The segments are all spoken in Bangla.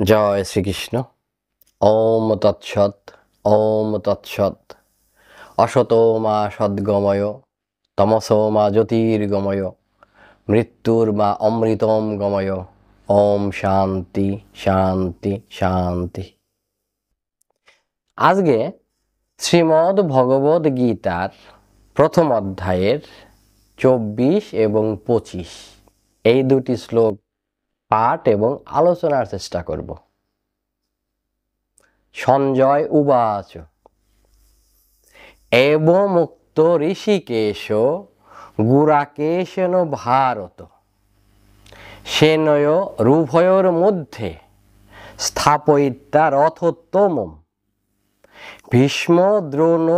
জয় শ্রীকৃষ্ণ। ওম তৎসৎ। ওম তৎসৎ। অসতো মা সদ্গময়, তমসো মা জ্যোতির্গময়, মৃত্যুর মা অমৃতম গময়। ওম শান্তি শান্তি শান্তি। আজকে শ্রীমদ্ ভগবদ গীতার প্রথম অধ্যায়ের 24 এবং 25 এই দুটি শ্লোক পাঠ এবং আলোচনার চেষ্টা করব। সঞ্জয় উবাচ এবমুক্ত ঋষিকেশ গুরাকেশেন ভারত সেনয় রুভয়োর মধ্যে স্থাপয়িতা রথোত্তমম ভীষ্ম দ্রোণ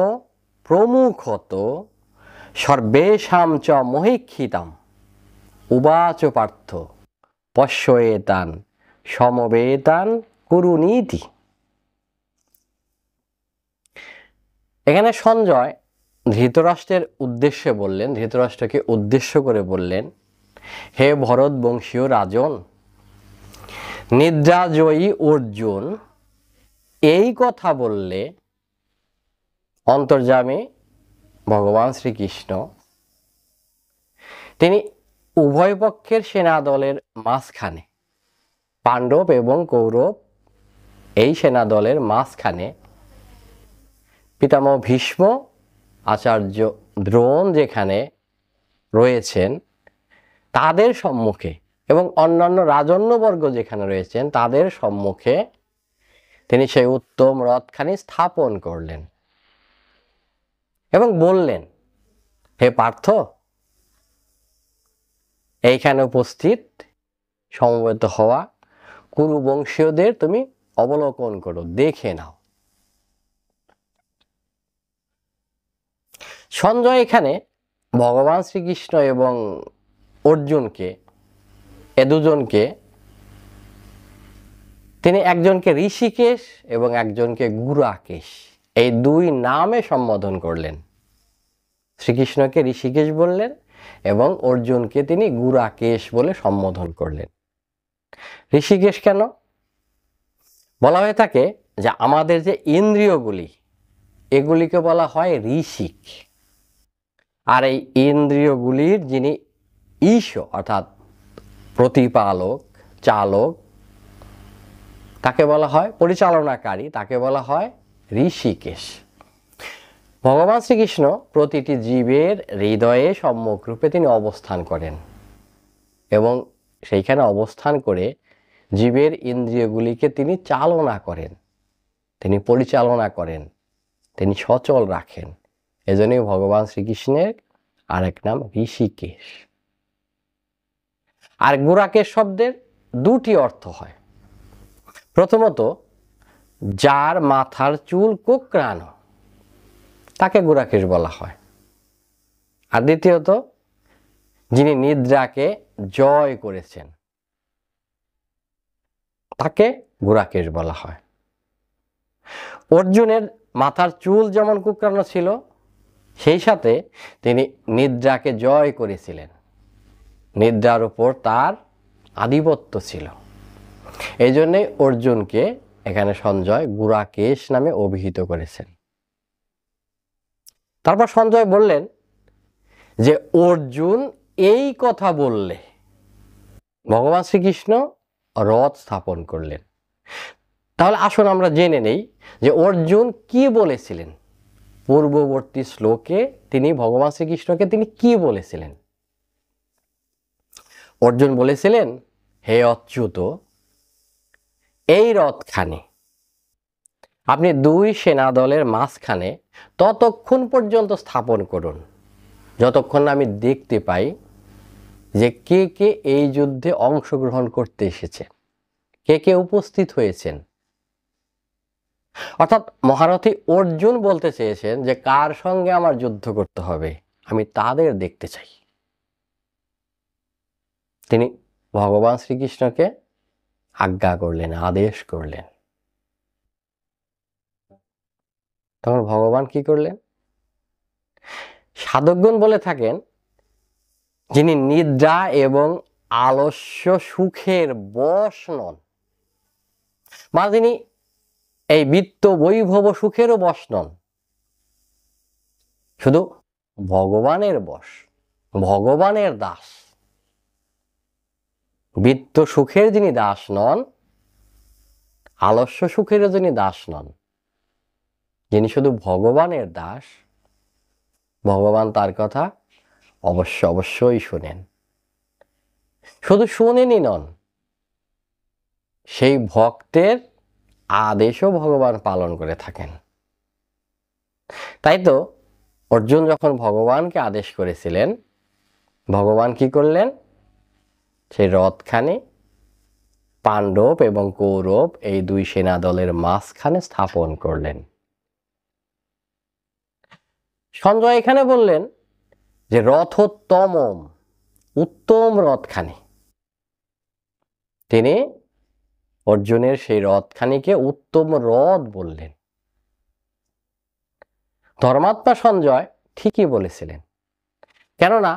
প্রমুখত সর্বেষাং চ মহীক্ষিতাম উবাচ পার্থ পশ্যেতান সমবেতান কুরুনীতি। এখানে সঞ্জয় ধৃতরাষ্ট্রের উদ্দেশ্যে বললেন, ধৃতরাষ্ট্রকে উদ্দেশ্য করে বললেন, হে ভরত বংশীয় রাজন, নিদ্রাজয়ী অর্জুন এই কথা বললে অন্তর্যামী ভগবান শ্রীকৃষ্ণ তিনি উভয় পক্ষের সেনাদলের মাঝখানে, পাণ্ডব এবং কৌরব এই সেনাদলের মাঝখানে পিতামহ ভীষ্ম, আচার্য দ্রোণ যেখানে রয়েছেন তাদের সম্মুখে এবং অন্যান্য রাজন্যবর্গ যেখানে রয়েছেন তাদের সম্মুখে তিনি সেই উত্তম রথখানি স্থাপন করলেন এবং বললেন, হে পার্থ, এইখানে উপস্থিত সমবেত হওয়া কুরু বংশীয়দের তুমি অবলোকন করো, দেখে নাও। সঞ্জয় এখানে ভগবান শ্রীকৃষ্ণ এবং অর্জুনকে, এ দুজনকে তিনি একজনকে ঋষিকেশ এবং একজনকে গুরাকেশ এই দুই নামে সম্বোধন করলেন। শ্রীকৃষ্ণকে ঋষিকেশ বললেন এবং অর্জুনকে তিনি গুরাকেশ বলে সম্বোধন করলেন। ঋষিকেশ কেন বলা হয়ে থাকে? যে আমাদের যে ইন্দ্রিয়গুলি এগুলিকে বলা হয় ঋষিক, আর এই ইন্দ্রিয়গুলির যিনি ঈশ অর্থাৎ প্রতিপালক, চালক, তাকে বলা হয় পরিচালনাকারী, তাকে বলা হয় ঋষিকেশ। ভগবান শ্রীকৃষ্ণ প্রতিটি জীবের হৃদয়ে সম্যক রূপে তিনি অবস্থান করেন এবং সেইখানে অবস্থান করে জীবের ইন্দ্রিয়গুলিকে তিনি চালনা করেন, তিনি পরিচালনা করেন, তিনি সচল রাখেন। এজন্যই ভগবান শ্রীকৃষ্ণের আরেক নাম ঋষিকেশ। আর গুরাকেশ শব্দের দুটি অর্থ হয়। প্রথমত, যার মাথার চুল কোঁকড়ানো তাকে গুরাকেশ বলা হয়। আর দ্বিতীয়ত, যিনি নিদ্রাকে জয় করেছেন তাকে গুরাকেশ বলা হয়। অর্জুনের মাথার চুল যেমন কোঁকড়ানো ছিল, সেই সাথে তিনি নিদ্রাকে জয় করেছিলেন, নিদ্রার উপর তার আধিপত্য ছিল। এই জন্যে অর্জুনকে এখানে সঞ্জয় গুরাকেশ নামে অভিহিত করেছেন। তারপর সঞ্জয় বললেন যে অর্জুন এই কথা বললে ভগবান শ্রীকৃষ্ণ রথ স্থাপন করলেন। তাহলে আসুন আমরা জেনে নেই যে অর্জুন কি বলেছিলেন। পূর্ববর্তী শ্লোকে তিনি ভগবান শ্রীকৃষ্ণকে তিনি কি বলেছিলেন? অর্জুন বলেছিলেন, হে অচ্যুত, এই রথখানি আপনি দুই সেনাদলের মাঝখানে ততক্ষণ পর্যন্ত স্থাপন করুন যতক্ষণ না আমি দেখতে পাই যে কে কে এই যুদ্ধে অংশগ্রহণ করতে এসেছে, কে কে উপস্থিত হয়েছেন। অর্থাৎ মহারথী অর্জুন বলতে চেয়েছেন যে কার সঙ্গে আমার যুদ্ধ করতে হবে আমি তাদের দেখতে চাই। তিনি ভগবান শ্রীকৃষ্ণকে আজ্ঞা করলেন, আদেশ করলেন। তখন ভগবান কি করলেন? সাধকগণ বলে থাকেন, যিনি নিদ্রা এবং আলস্য সুখের বশ নন, মা তিনি এই বিত্ত বৈভব সুখেরও বশ নন, শুধু ভগবানের বশ, ভগবানের দাস। বিত্ত সুখের যিনি দাস নন, আলস্য সুখেরও যিনি দাস নন, যিনি শুধু ভগবানের দাস, ভগবান তার কথা অবশ্যই শোনেন। শুধু শোনেনই নন, সেই ভক্তের আদেশও ভগবান পালন করে থাকেন। তাই তো অর্জুন যখন ভগবানকে আদেশ করেছিলেন, ভগবান কি করলেন? সেই রথখানি পাণ্ডব এবং কৌরব এই দুই সেনা দলের মাঝখানে স্থাপন করলেন। সঞ্জয় এখানে বললেন যে রথোত্তম, উত্তম রথখানি। তিনি অর্জুনের সেই রথখানিকে উত্তম রথ বললেন। ধর্মাত্মা সঞ্জয় ঠিকই বলেছিলেন, কেননা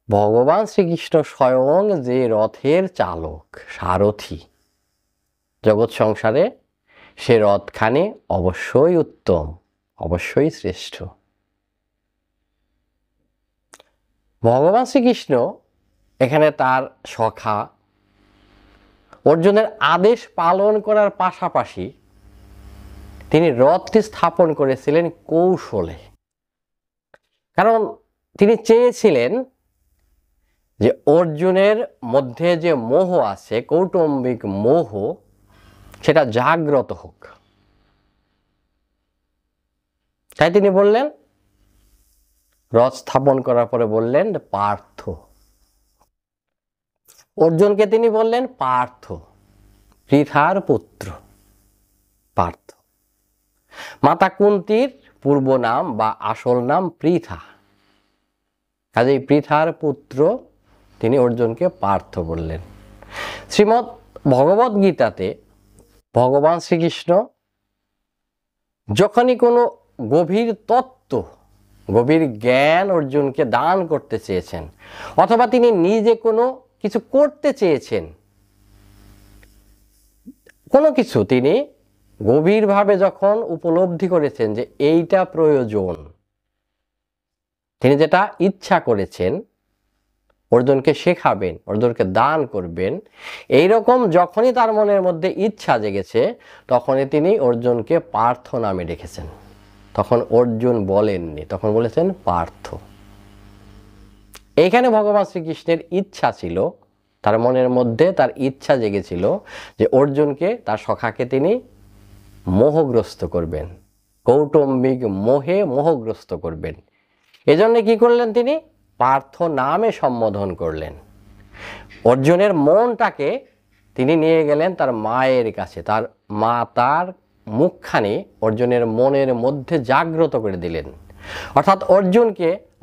ভগবান শ্রীকৃষ্ণ স্বয়ং যে রথের চালক, সারথি জগৎ সংসারে, সে রথখানি অবশ্যই উত্তম, অবশ্যই শ্রেষ্ঠ। ভগবান শ্রীকৃষ্ণ এখানে তার সখা অর্জুনের আদেশ পালন করার পাশাপাশি তিনি রথটি স্থাপন করেছিলেন কৌশলে। কারণ তিনি চেয়েছিলেন যে অর্জুনের মধ্যে যে মোহ আছে, কৌটুম্বিক মোহ, সেটা জাগ্রত হোক। তাই তিনি বললেন, রথ স্থাপন করার পরে বললেন পার্থ। অর্জুনকে তিনি বললেন পার্থ, পৃথার পুত্র পার্থ। মাতা কুন্তির পূর্ব নাম বা আসল নাম পৃথা, কাজেই পৃথার পুত্র তিনি অর্জুনকে পার্থ বললেন। শ্রীমদ্ ভগবদ গীতাতে ভগবান শ্রীকৃষ্ণ যখনই কোনো গভীর তত্ত্ব, গভীর জ্ঞান অর্জুনকে দান করতে চেয়েছেন, অথবা তিনি নিজে কোনো কিছু করতে চেয়েছেন, কোনো কিছু তিনি গভীরভাবে যখন উপলব্ধি করেছেন যে এইটা প্রয়োজন, তিনি যেটা ইচ্ছা করেছেন অর্জুনকে শেখাবেন, অর্জুনকে দান করবেন, এইরকম যখনই তার মনের মধ্যে ইচ্ছা জেগেছে, তখনই তিনি অর্জুনকে পার্থ নামে ডেকেছেন। তখন অর্জুন বলেননি, তখন বলেছেন পার্থ। এইখানে ভগবান শ্রীকৃষ্ণের ইচ্ছা ছিল, তার মনের মধ্যে তার ইচ্ছা জেগেছিল যে অর্জুনকে, তার সখাকে তিনি মোহগ্রস্ত করবেন, কৌটুম্বিক মোহে মোহগ্রস্ত করবেন। এজন্য কি করলেন? তিনি পার্থ নামে সম্বোধন করলেন। অর্জুনের মনটাকে তিনি নিয়ে গেলেন তার মায়ের কাছে, তার মা তার মুখখানি অর্জুনের মনের মধ্যে জাগ্রত করে দিলেন। অর্থাৎ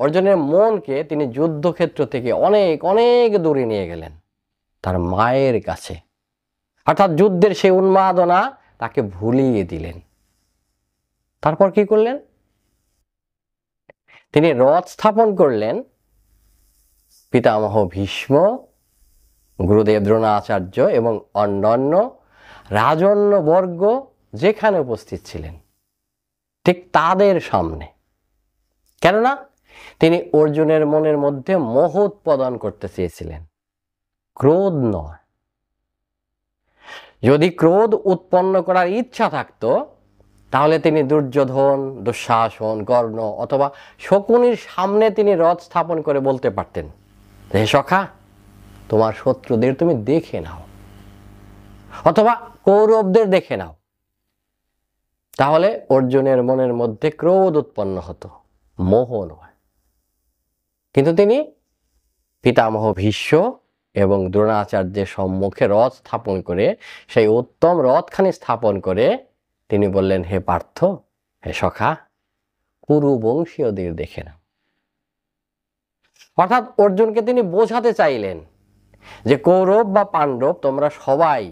অর্জুনের মনকে তিনি যুদ্ধক্ষেত্র থেকে অনেক অনেক দূরে নিয়ে গেলেন তার মায়ের কাছে। অর্থাৎ যুদ্ধের সেই উন্মাদনা তাকে ভুলিয়ে দিলেন। তারপর কি করলেন? তিনি রথ স্থাপন করলেন। পিতামহ ভীষ্ম, গুরুদেব দ্রোণাচার্য এবং অন্যান্য রাজন্যবর্গ যেখানে উপস্থিত ছিলেন, ঠিক তাদের সামনে। কেননা তিনি অর্জুনের মনের মধ্যে মোহ উৎপাদন করতে চেয়েছিলেন, ক্রোধ নয়। যদি ক্রোধ উৎপন্ন করার ইচ্ছা থাকতো, তাহলে তিনি দুর্যোধন, দুঃশাসন, কর্ণ অথবা শকুনির সামনে তিনি রথ স্থাপন করে বলতে পারতেন, হে সখা, তোমার শত্রুদের তুমি দেখে নাও, অথবা কৌরবদের দেখে নাও। তাহলে অর্জুনের মনের মধ্যে ক্রোধ উৎপন্ন হতো, মোহ নয়। কিন্তু তিনি পিতামহ ভীষ্ম এবং দ্রোণাচার্যের সম্মুখে রথ স্থাপন করে, সেই উত্তম রথখানি স্থাপন করে তিনি বললেন, হে পার্থ, হে সখা, কুরু বংশীয়দের দেখে নাও। অর্থাৎ অর্জুনকে তিনি বোঝাতে চাইলেন যে কৌরব বা পাণ্ডব তোমরা সবাই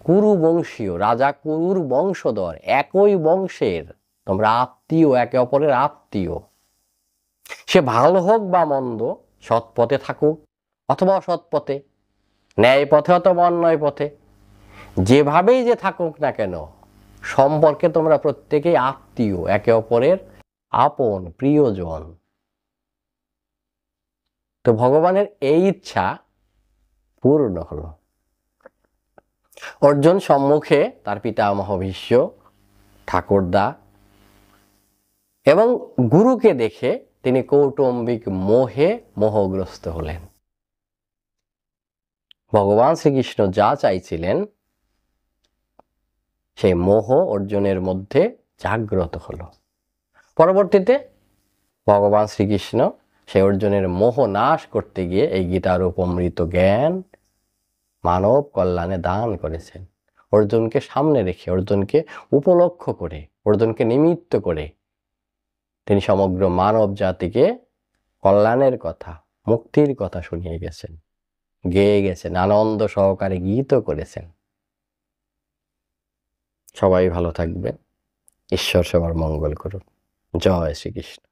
কুরু বংশীয়, রাজা কুরুর বংশধর, একই বংশের, তোমরা আত্মীয়, একে অপরের আত্মীয়। সে ভালো হোক বা মন্দ, সৎ পথে থাকুক অথবা অসৎ পথে, ন্যায় পথে অথবা অন্যায় পথে, যেভাবেই যে থাকুক না কেন, সম্পর্কে তোমরা প্রত্যেকেই আত্মীয়, একে অপরের আপন প্রিয়জন। তো ভগবানের এই ইচ্ছা পূর্ণ হলো। অর্জুন সম্মুখে তার পিতামহ ভীষ্ম, ঠাকুরদা এবং গুরুকে দেখে তিনি কৌটুম্বিক মোহগ্রস্ত হলেন। ভগবান শ্রীকৃষ্ণ যা চাইছিলেন সেই মোহ অর্জুনের মধ্যে জাগ্রত হলো। পরবর্তীতে ভগবান শ্রীকৃষ্ণ সেই অর্জুনের মোহ নাশ করতে গিয়ে এই গীতার উপমৃত জ্ঞান মানব কল্যাণে দান করেছেন। অর্জুনকে সামনে রেখে, অর্জুনকে উপলক্ষ করে, অর্জুনকে নিমিত্ত করে তিনি সমগ্র মানব জাতিকে কল্যাণের কথা, মুক্তির কথা শুনিয়ে গেছেন, গেয়ে গেছেন, আনন্দ সহকারে গীত করেছেন। সবাই ভালো থাকবেন। ঈশ্বর সবার মঙ্গল করুন। জয় শ্রীকৃষ্ণ।